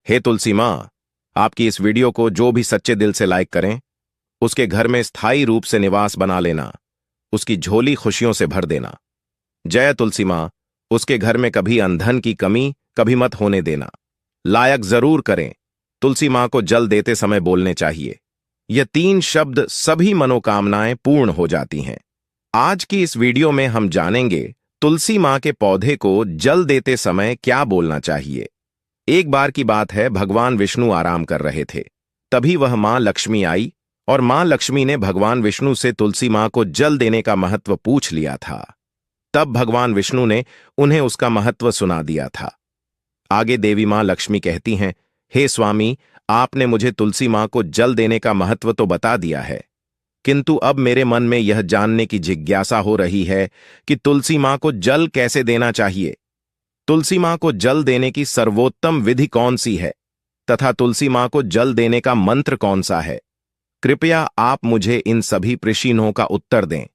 हे तुलसी माँ, आपकी इस वीडियो को जो भी सच्चे दिल से लाइक करें, उसके घर में स्थायी रूप से निवास बना लेना, उसकी झोली खुशियों से भर देना। जय तुलसी माँ, उसके घर में कभी अंधन की कमी कभी मत होने देना। लायक जरूर करें, तुलसी माँ को जल देते समय बोलने चाहिए। यह 3 शब्द सभी मनोकामनाएं पूर्ण हो जाती हैं। आज की इस वीडियो में हम जानेंगे तुलसी माँ के पौधे को जल देते समय क्या बोलना चाहिए। एक बार की बात है, भगवान विष्णु आराम कर रहे थे। तभी वह मां लक्ष्मी आई और मां लक्ष्मी ने भगवान विष्णु से तुलसी मां को जल देने का महत्व पूछ लिया था। तब भगवान विष्णु ने उन्हें उसका महत्व सुना दिया था। आगे देवी मां लक्ष्मी कहती हैं, हे स्वामी, आपने मुझे तुलसी मां को जल देने का महत्व तो बता दिया है, किंतु अब मेरे मन में यह जानने की जिज्ञासा हो रही है कि तुलसी मां को जल कैसे देना चाहिए। तुलसी मां को जल देने की सर्वोत्तम विधि कौन सी है तथा तुलसी मां को जल देने का मंत्र कौन सा है? कृपया आप मुझे इन सभी प्रश्नों का उत्तर दें।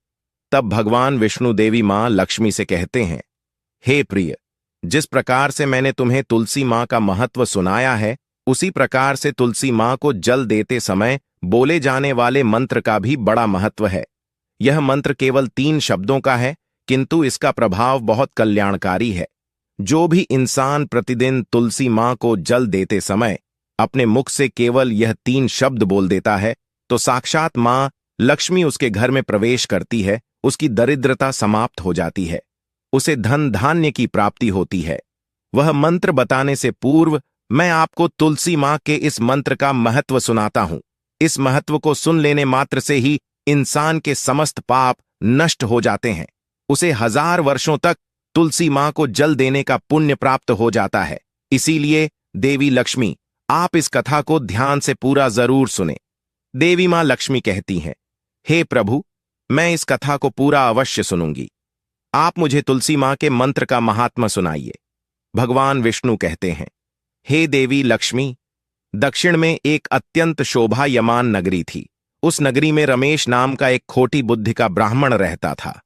तब भगवान विष्णु देवी मां लक्ष्मी से कहते हैं, हे प्रिय, जिस प्रकार से मैंने तुम्हें तुलसी मां का महत्व सुनाया है, उसी प्रकार से तुलसी मां को जल देते समय बोले जाने वाले मंत्र का भी बड़ा महत्व है। यह मंत्र केवल 3 शब्दों का है, किंतु इसका प्रभाव बहुत कल्याणकारी है। जो भी इंसान प्रतिदिन तुलसी मां को जल देते समय अपने मुख से केवल यह 3 शब्द बोल देता है, तो साक्षात मां लक्ष्मी उसके घर में प्रवेश करती है, उसकी दरिद्रता समाप्त हो जाती है, उसे धन धान्य की प्राप्ति होती है। वह मंत्र बताने से पूर्व मैं आपको तुलसी मां के इस मंत्र का महत्व सुनाता हूं। इस महत्व को सुन लेने मात्र से ही इंसान के समस्त पाप नष्ट हो जाते हैं। उसे 1000 वर्षों तक तुलसी मां को जल देने का पुण्य प्राप्त हो जाता है। इसीलिए देवी लक्ष्मी, आप इस कथा को ध्यान से पूरा जरूर सुने। देवी मां लक्ष्मी कहती हैं, हे प्रभु, मैं इस कथा को पूरा अवश्य सुनूंगी। आप मुझे तुलसी मां के मंत्र का महात्मा सुनाइए। भगवान विष्णु कहते हैं, हे देवी लक्ष्मी, दक्षिण में एक अत्यंत शोभायमान नगरी थी। उस नगरी में रमेश नाम का एक खोटी बुद्धि का ब्राह्मण रहता था।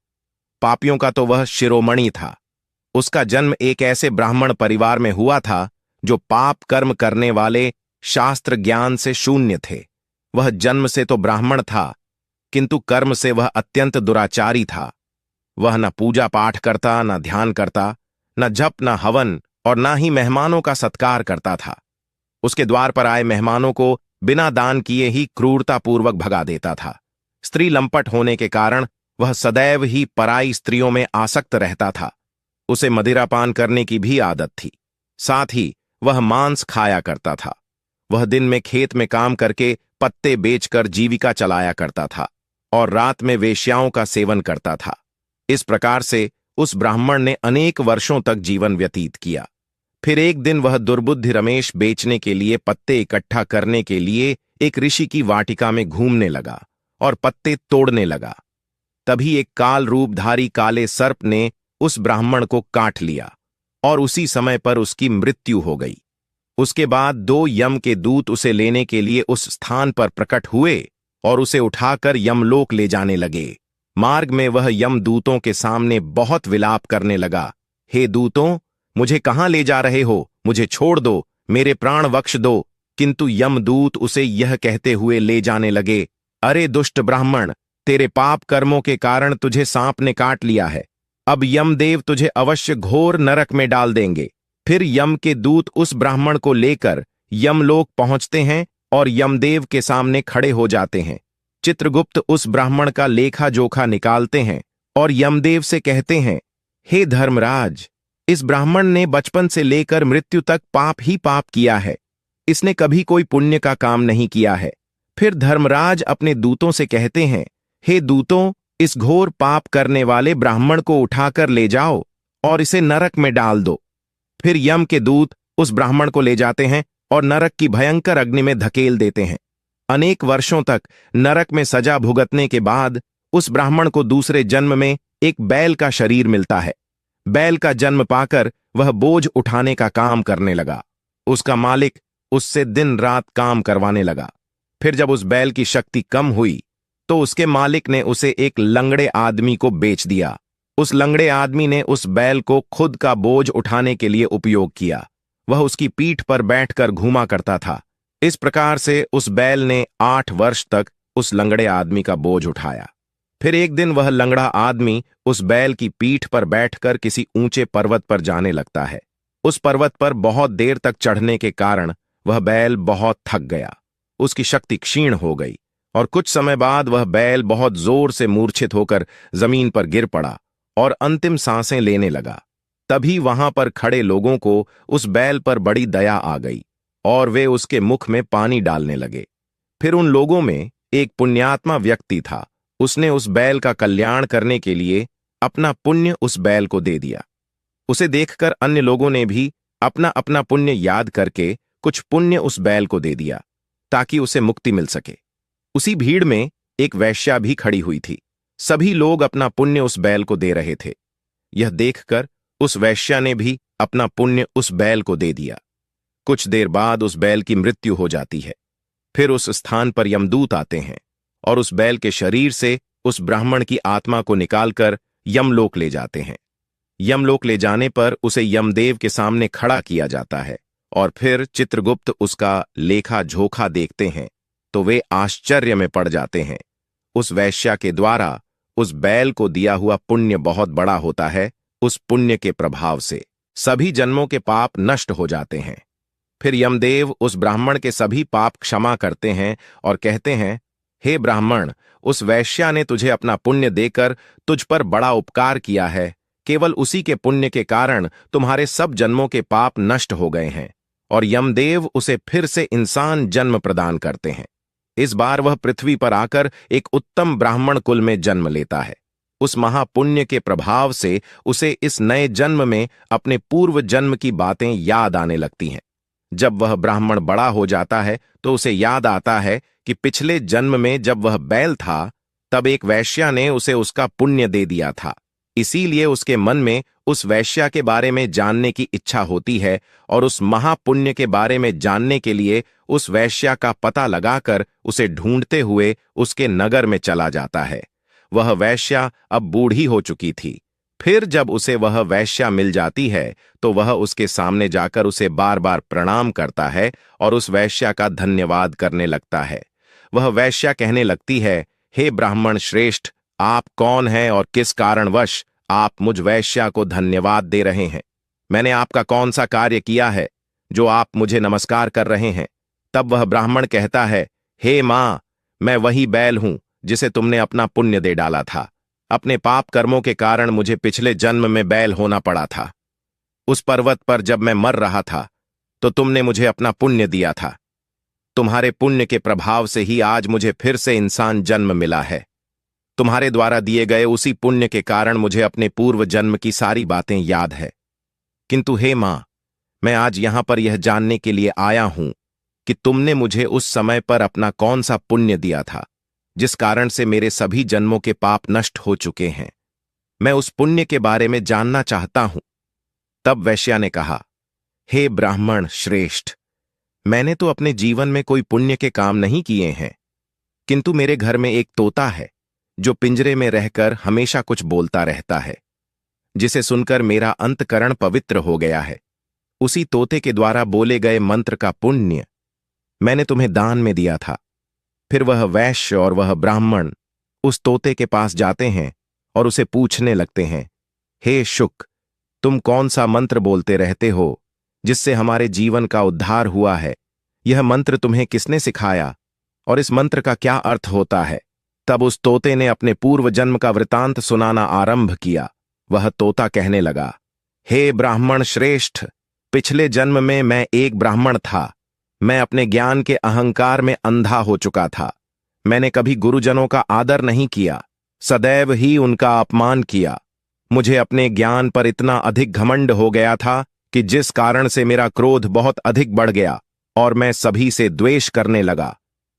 पापियों का तो वह शिरोमणि था। उसका जन्म एक ऐसे ब्राह्मण परिवार में हुआ था जो पाप कर्म करने वाले, शास्त्र ज्ञान से शून्य थे। वह जन्म से तो ब्राह्मण था, किंतु कर्म से वह अत्यंत दुराचारी था। वह न पूजा पाठ करता, न ध्यान करता, न जप, न हवन और न ही मेहमानों का सत्कार करता था। उसके द्वार पर आए मेहमानों को बिना दान किए ही क्रूरतापूर्वक भगा देता था। स्त्री लंपट होने के कारण वह सदैव ही पराई स्त्रियों में आसक्त रहता था। उसे मदिरापान करने की भी आदत थी। साथ ही वह मांस खाया करता था। वह दिन में खेत में काम करके पत्ते बेचकर जीविका चलाया करता था और रात में वेश्याओं का सेवन करता था। इस प्रकार से उस ब्राह्मण ने अनेक वर्षों तक जीवन व्यतीत किया। फिर एक दिन वह दुर्बुद्धि रमेश बेचने के लिए पत्ते इकट्ठा करने के लिए एक ऋषि की वाटिका में घूमने लगा और पत्ते तोड़ने लगा। तभी एक काल रूपधारी काले सर्प ने उस ब्राह्मण को काट लिया और उसी समय पर उसकी मृत्यु हो गई। उसके बाद 2 यम के दूत उसे लेने के लिए उस स्थान पर प्रकट हुए और उसे उठाकर यमलोक ले जाने लगे। मार्ग में वह यमदूतों के सामने बहुत विलाप करने लगा, हे दूतों, मुझे कहां ले जा रहे हो? मुझे छोड़ दो, मेरे प्राण बख्श दो। किंतु यमदूत उसे यह कहते हुए ले जाने लगे, अरे दुष्ट ब्राह्मण, तेरे पाप कर्मों के कारण तुझे सांप ने काट लिया है। अब यमदेव तुझे अवश्य घोर नरक में डाल देंगे। फिर यम के दूत उस ब्राह्मण को लेकर यमलोक पहुंचते हैं और यमदेव के सामने खड़े हो जाते हैं। चित्रगुप्त उस ब्राह्मण का लेखा जोखा निकालते हैं और यमदेव से कहते हैं, हे धर्मराज, इस ब्राह्मण ने बचपन से लेकर मृत्यु तक पाप ही पाप किया है। इसने कभी कोई पुण्य का काम नहीं किया है। फिर धर्मराज अपने दूतों से कहते हैं, हे दूतों, इस घोर पाप करने वाले ब्राह्मण को उठाकर ले जाओ और इसे नरक में डाल दो। फिर यम के दूत उस ब्राह्मण को ले जाते हैं और नरक की भयंकर अग्नि में धकेल देते हैं। अनेक वर्षों तक नरक में सजा भुगतने के बाद उस ब्राह्मण को दूसरे जन्म में एक बैल का शरीर मिलता है। बैल का जन्म पाकर वह बोझ उठाने का काम करने लगा। उसका मालिक उससे दिन रात काम करवाने लगा। फिर जब उस बैल की शक्ति कम हुई तो उसके मालिक ने उसे एक लंगड़े आदमी को बेच दिया। उस लंगड़े आदमी ने उस बैल को खुद का बोझ उठाने के लिए उपयोग किया। वह उसकी पीठ पर बैठकर घूमा करता था। इस प्रकार से उस बैल ने 8 वर्ष तक उस लंगड़े आदमी का बोझ उठाया। फिर एक दिन वह लंगड़ा आदमी उस बैल की पीठ पर बैठकर किसी ऊंचे पर्वत पर जाने लगता है। उस पर्वत पर बहुत देर तक चढ़ने के कारण वह बैल बहुत थक गया, उसकी शक्ति क्षीण हो गई और कुछ समय बाद वह बैल बहुत जोर से मूर्छित होकर जमीन पर गिर पड़ा और अंतिम सांसें लेने लगा। तभी वहां पर खड़े लोगों को उस बैल पर बड़ी दया आ गई और वे उसके मुख में पानी डालने लगे। फिर उन लोगों में एक पुण्यात्मा व्यक्ति था। उसने उस बैल का कल्याण करने के लिए अपना पुण्य उस बैल को दे दिया। उसे देखकर अन्य लोगों ने भी अपना अपना पुण्य याद करके कुछ पुण्य उस बैल को दे दिया ताकि उसे मुक्ति मिल सके। उसी भीड़ में एक वेश्या भी खड़ी हुई थी। सभी लोग अपना पुण्य उस बैल को दे रहे थे। यह देखकर उस वेश्या ने भी अपना पुण्य उस बैल को दे दिया। कुछ देर बाद उस बैल की मृत्यु हो जाती है। फिर उस स्थान पर यमदूत आते हैं और उस बैल के शरीर से उस ब्राह्मण की आत्मा को निकालकर यमलोक ले जाते हैं। यमलोक ले जाने पर उसे यमदेव के सामने खड़ा किया जाता है और फिर चित्रगुप्त उसका लेखा जोखा देखते हैं तो वे आश्चर्य में पड़ जाते हैं। उस वेश्या के द्वारा उस बैल को दिया हुआ पुण्य बहुत बड़ा होता है। उस पुण्य के प्रभाव से सभी जन्मों के पाप नष्ट हो जाते हैं। फिर यमदेव उस ब्राह्मण के सभी पाप क्षमा करते हैं और कहते हैं, हे ब्राह्मण, उस वेश्या ने तुझे अपना पुण्य देकर तुझ पर बड़ा उपकार किया है। केवल उसी के पुण्य के कारण तुम्हारे सब जन्मों के पाप नष्ट हो गए हैं और यमदेव उसे फिर से इंसान जन्म प्रदान करते हैं। इस बार वह पृथ्वी पर आकर एक उत्तम ब्राह्मण कुल में जन्म लेता है। उस महापुण्य के प्रभाव से उसे इस नए जन्म में अपने पूर्व जन्म की बातें याद आने लगती हैं। जब वह ब्राह्मण बड़ा हो जाता है तो उसे याद आता है कि पिछले जन्म में जब वह बैल था तब एक वेश्या ने उसे उसका पुण्य दे दिया था। इसीलिए उसके मन में उस वेश्या के बारे में जानने की इच्छा होती है और उस महापुण्य के बारे में जानने के लिए उस वेश्या का पता लगाकर उसे ढूंढते हुए उसके नगर में चला जाता है। वह वेश्या अब बूढ़ी हो चुकी थी। फिर जब उसे वह वेश्या मिल जाती है तो वह उसके सामने जाकर उसे बार बार प्रणाम करता है और उस वेश्या का धन्यवाद करने लगता है। वह वेश्या कहने लगती है, हे ब्राह्मण श्रेष्ठ, आप कौन हैं और किस कारणवश आप मुझ वेश्या को धन्यवाद दे रहे हैं? मैंने आपका कौन सा कार्य किया है जो आप मुझे नमस्कार कर रहे हैं? तब वह ब्राह्मण कहता है, हे मां, मैं वही बैल हूं जिसे तुमने अपना पुण्य दे डाला था। अपने पाप कर्मों के कारण मुझे पिछले जन्म में बैल होना पड़ा था। उस पर्वत पर जब मैं मर रहा था तो तुमने मुझे अपना पुण्य दिया था। तुम्हारे पुण्य के प्रभाव से ही आज मुझे फिर से इंसान जन्म मिला है। तुम्हारे द्वारा दिए गए उसी पुण्य के कारण मुझे अपने पूर्व जन्म की सारी बातें याद है। किंतु हे मां, मैं आज यहां पर यह जानने के लिए आया हूं कि तुमने मुझे उस समय पर अपना कौन सा पुण्य दिया था जिस कारण से मेरे सभी जन्मों के पाप नष्ट हो चुके हैं। मैं उस पुण्य के बारे में जानना चाहता हूं। तब वैश्या ने कहा, हे ब्राह्मण श्रेष्ठ, मैंने तो अपने जीवन में कोई पुण्य के काम नहीं किए हैं, किंतु मेरे घर में एक तोता है जो पिंजरे में रहकर हमेशा कुछ बोलता रहता है, जिसे सुनकर मेरा अंतकरण पवित्र हो गया है। उसी तोते के द्वारा बोले गए मंत्र का पुण्य मैंने तुम्हें दान में दिया था। फिर वह वैश्य और वह ब्राह्मण उस तोते के पास जाते हैं और उसे पूछने लगते हैं, हे शुक, तुम कौन सा मंत्र बोलते रहते हो जिससे हमारे जीवन का उद्धार हुआ है? यह मंत्र तुम्हें किसने सिखाया और इस मंत्र का क्या अर्थ होता है? तब उस तोते ने अपने पूर्व जन्म का वृतांत सुनाना आरंभ किया। वह तोता कहने लगा, हे ब्राह्मण श्रेष्ठ, पिछले जन्म में मैं एक ब्राह्मण था। मैं अपने ज्ञान के अहंकार में अंधा हो चुका था। मैंने कभी गुरुजनों का आदर नहीं किया, सदैव ही उनका अपमान किया। मुझे अपने ज्ञान पर इतना अधिक घमंड हो गया था कि जिस कारण से मेरा क्रोध बहुत अधिक बढ़ गया और मैं सभी से द्वेष करने लगा।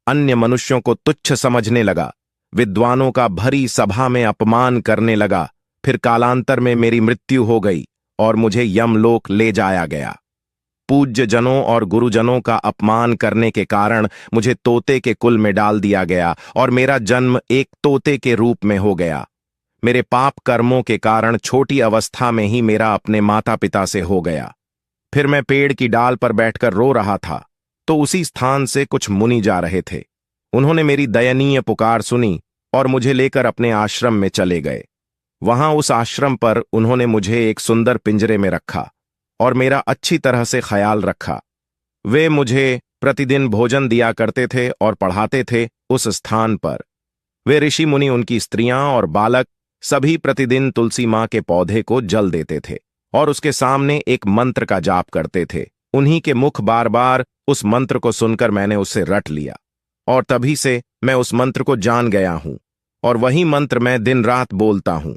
अन्य मनुष्यों को तुच्छ समझने लगा, विद्वानों का भरी सभा में अपमान करने लगा। फिर कालांतर में मेरी मृत्यु हो गई और मुझे यमलोक ले जाया गया। पूज्य जनों और गुरुजनों का अपमान करने के कारण मुझे तोते के कुल में डाल दिया गया और मेरा जन्म एक तोते के रूप में हो गया। मेरे पाप कर्मों के कारण छोटी अवस्था में ही मेरा अपने माता पिता से हो गया। फिर मैं पेड़ की डाल पर बैठकर रो रहा था तो उसी स्थान से कुछ मुनि जा रहे थे। उन्होंने मेरी दयनीय पुकार सुनी और मुझे लेकर अपने आश्रम में चले गए। वहां उस आश्रम पर उन्होंने मुझे एक सुंदर पिंजरे में रखा और मेरा अच्छी तरह से ख्याल रखा। वे मुझे प्रतिदिन भोजन दिया करते थे और पढ़ाते थे उस स्थान पर। वे ऋषि मुनि, उनकी स्त्रियां और बालक सभी प्रतिदिन तुलसी मां के पौधे को जल देते थे और उसके सामने एक मंत्र का जाप करते थे। उन्हीं के मुख बार बार उस मंत्र को सुनकर मैंने उसे रट लिया और तभी से मैं उस मंत्र को जान गया हूं और वही मंत्र मैं दिन रात बोलता हूं।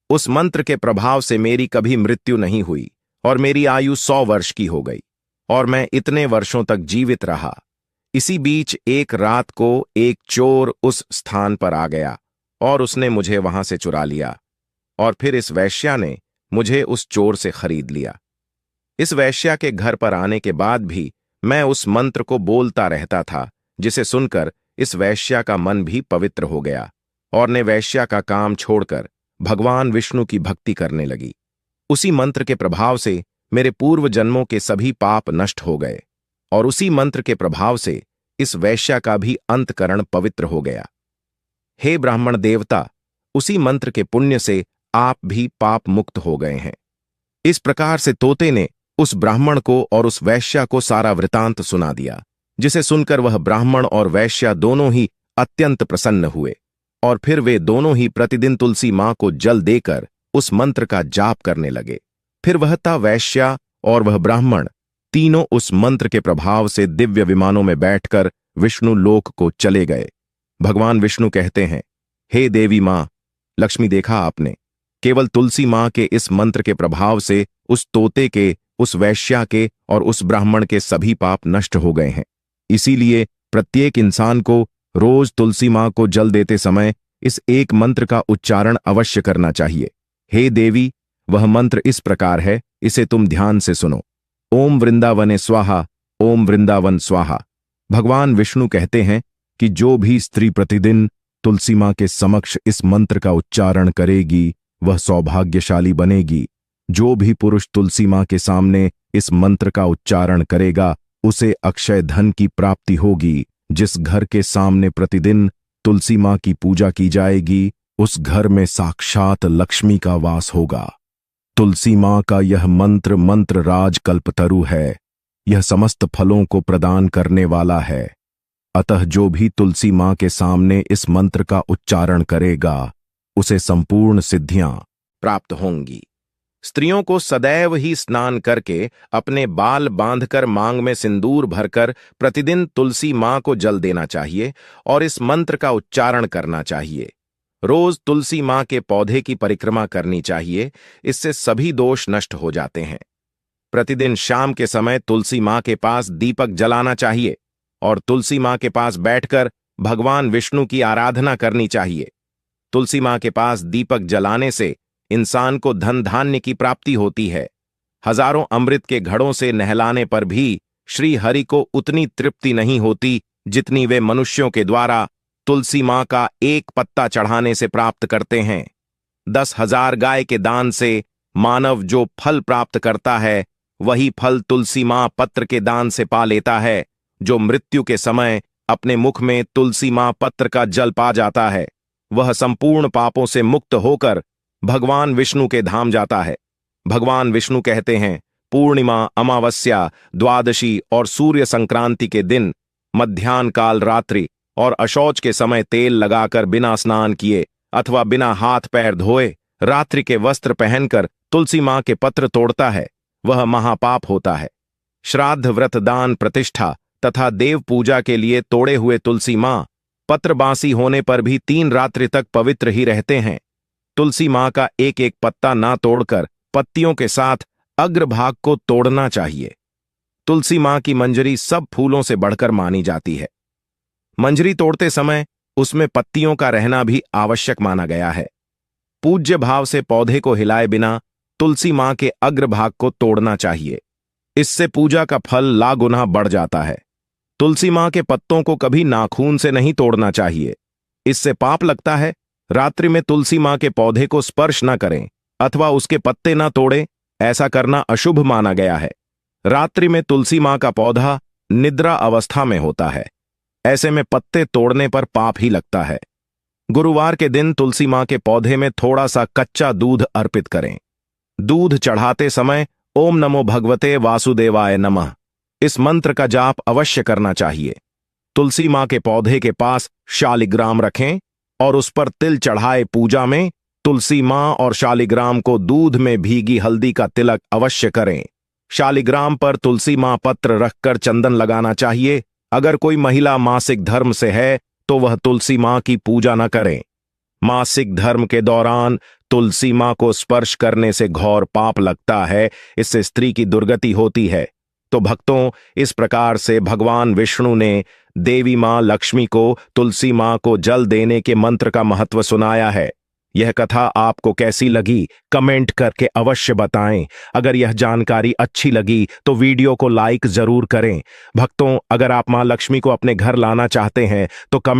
उस मंत्र के प्रभाव से मेरी कभी मृत्यु नहीं हुई और मेरी आयु 100 वर्ष की हो गई और मैं इतने वर्षों तक जीवित रहा। इसी बीच एक रात को एक चोर उस स्थान पर आ गया और उसने मुझे वहां से चुरा लिया और फिर इस वेश्या ने मुझे उस चोर से खरीद लिया। इस वेश्या के घर पर आने के बाद भी मैं उस मंत्र को बोलता रहता था, जिसे सुनकर इस वेश्या का मन भी पवित्र हो गया और ने वेश्या का काम छोड़कर भगवान विष्णु की भक्ति करने लगी। उसी मंत्र के प्रभाव से मेरे पूर्व जन्मों के सभी पाप नष्ट हो गए और उसी मंत्र के प्रभाव से इस वेश्या का भी अंतकरण पवित्र हो गया। हे ब्राह्मण देवता, उसी मंत्र के पुण्य से आप भी पाप मुक्त हो गए हैं। इस प्रकार से तोते ने उस ब्राह्मण को और उस वैश्या को सारा वृतांत सुना दिया, जिसे सुनकर वह ब्राह्मण और वैश्या दोनों ही अत्यंत प्रसन्न हुए और फिर वे दोनों ही प्रतिदिन तुलसी मां को जल देकर उस मंत्र का जाप करने लगे। फिर वह ता वैश्या और वह ब्राह्मण तीनों उस मंत्र के प्रभाव से दिव्य विमानों में बैठकर विष्णु लोक को चले गए। भगवान विष्णु कहते हैं, हे देवी मां लक्ष्मी, देखा आपने, केवल तुलसी मां के इस मंत्र के प्रभाव से उस तोते के, उस वैश्या के और उस ब्राह्मण के सभी पाप नष्ट हो गए हैं। इसीलिए प्रत्येक इंसान को रोज तुलसी मां को जल देते समय इस एक मंत्र का उच्चारण अवश्य करना चाहिए। हे देवी, वह मंत्र इस प्रकार है, इसे तुम ध्यान से सुनो। ओम वृंदावने स्वाहा, ओम वृंदावन स्वाहा। भगवान विष्णु कहते हैं कि जो भी स्त्री प्रतिदिन तुलसी मां के समक्ष इस मंत्र का उच्चारण करेगी वह सौभाग्यशाली बनेगी। जो भी पुरुष तुलसी मां के सामने इस मंत्र का उच्चारण करेगा उसे अक्षय धन की प्राप्ति होगी। जिस घर के सामने प्रतिदिन तुलसी मां की पूजा की जाएगी उस घर में साक्षात लक्ष्मी का वास होगा। तुलसी मां का यह मंत्र राज कल्पतरु है। यह समस्त फलों को प्रदान करने वाला है। अतः जो भी तुलसी मां के सामने इस मंत्र का उच्चारण करेगा उसे संपूर्ण सिद्धियां प्राप्त होंगी। स्त्रियों को सदैव ही स्नान करके अपने बाल बांधकर मांग में सिंदूर भरकर प्रतिदिन तुलसी मां को जल देना चाहिए और इस मंत्र का उच्चारण करना चाहिए। रोज तुलसी मां के पौधे की परिक्रमा करनी चाहिए, इससे सभी दोष नष्ट हो जाते हैं। प्रतिदिन शाम के समय तुलसी मां के पास दीपक जलाना चाहिए और तुलसी मां के पास बैठकर भगवान विष्णु की आराधना करनी चाहिए। तुलसी मां के पास दीपक जलाने से इंसान को धन धान्य की प्राप्ति होती है। हजारों अमृत के घड़ों से नहलाने पर भी श्री हरि को उतनी तृप्ति नहीं होती जितनी वे मनुष्यों के द्वारा तुलसी मां का एक पत्ता चढ़ाने से प्राप्त करते हैं। 10,000 गाय के दान से मानव जो फल प्राप्त करता है वही फल तुलसी मां पत्र के दान से पा लेता है। जो मृत्यु के समय अपने मुख में तुलसी मां पत्र का जल पा जाता है वह संपूर्ण पापों से मुक्त होकर भगवान विष्णु के धाम जाता है। भगवान विष्णु कहते हैं, पूर्णिमा, अमावस्या, द्वादशी और सूर्य संक्रांति के दिन मध्याह्न काल रात्रि और अशौच के समय तेल लगाकर बिना स्नान किए अथवा बिना हाथ पैर धोए रात्रि के वस्त्र पहनकर तुलसी मां के पत्र तोड़ता है वह महापाप होता है। श्राद्ध, व्रत, दान, प्रतिष्ठा तथा देव पूजा के लिए तोड़े हुए तुलसी मां पत्र बासी होने पर भी 3 रात्रि तक पवित्र ही रहते हैं। तुलसी मां का एक एक पत्ता ना तोड़कर पत्तियों के साथ अग्रभाग को तोड़ना चाहिए। तुलसी मां की मंजरी सब फूलों से बढ़कर मानी जाती है। मंजरी तोड़ते समय उसमें पत्तियों का रहना भी आवश्यक माना गया है। पूज्य भाव से पौधे को हिलाए बिना तुलसी मां के अग्रभाग को तोड़ना चाहिए। इससे पूजा का फल लागुना बढ़ जाता है। तुलसी मां के पत्तों को कभी नाखून से नहीं तोड़ना चाहिए, इससे पाप लगता है। रात्रि में तुलसी मां के पौधे को स्पर्श न करें अथवा उसके पत्ते न तोड़ें, ऐसा करना अशुभ माना गया है। रात्रि में तुलसी मां का पौधा निद्रा अवस्था में होता है। ऐसे में पत्ते तोड़ने पर पाप ही लगता है। गुरुवार के दिन तुलसी मां के पौधे में थोड़ा सा कच्चा दूध अर्पित करें। दूध चढ़ाते समय ओम नमो भगवते वासुदेवाय नमः इस मंत्र का जाप अवश्य करना चाहिए। तुलसी मां के पौधे के पास शालिग्राम रखें और उस पर तिल चढ़ाए पूजा में तुलसी मां और शालिग्राम को दूध में भीगी हल्दी का तिलक अवश्य करें। शालिग्राम पर तुलसी मां पत्र रखकर चंदन लगाना चाहिए। अगर कोई महिला मासिक धर्म से है तो वह तुलसी मां की पूजा न करें। मासिक धर्म के दौरान तुलसी मां को स्पर्श करने से घोर पाप लगता है, इससे स्त्री की दुर्गति होती है। तो भक्तों, इस प्रकार से भगवान विष्णु ने देवी मां लक्ष्मी को तुलसी मां को जल देने के मंत्र का महत्व सुनाया है। यह कथा आपको कैसी लगी कमेंट करके अवश्य बताएं। अगर यह जानकारी अच्छी लगी तो वीडियो को लाइक जरूर करें। भक्तों, अगर आप मां लक्ष्मी को अपने घर लाना चाहते हैं तो कमेंट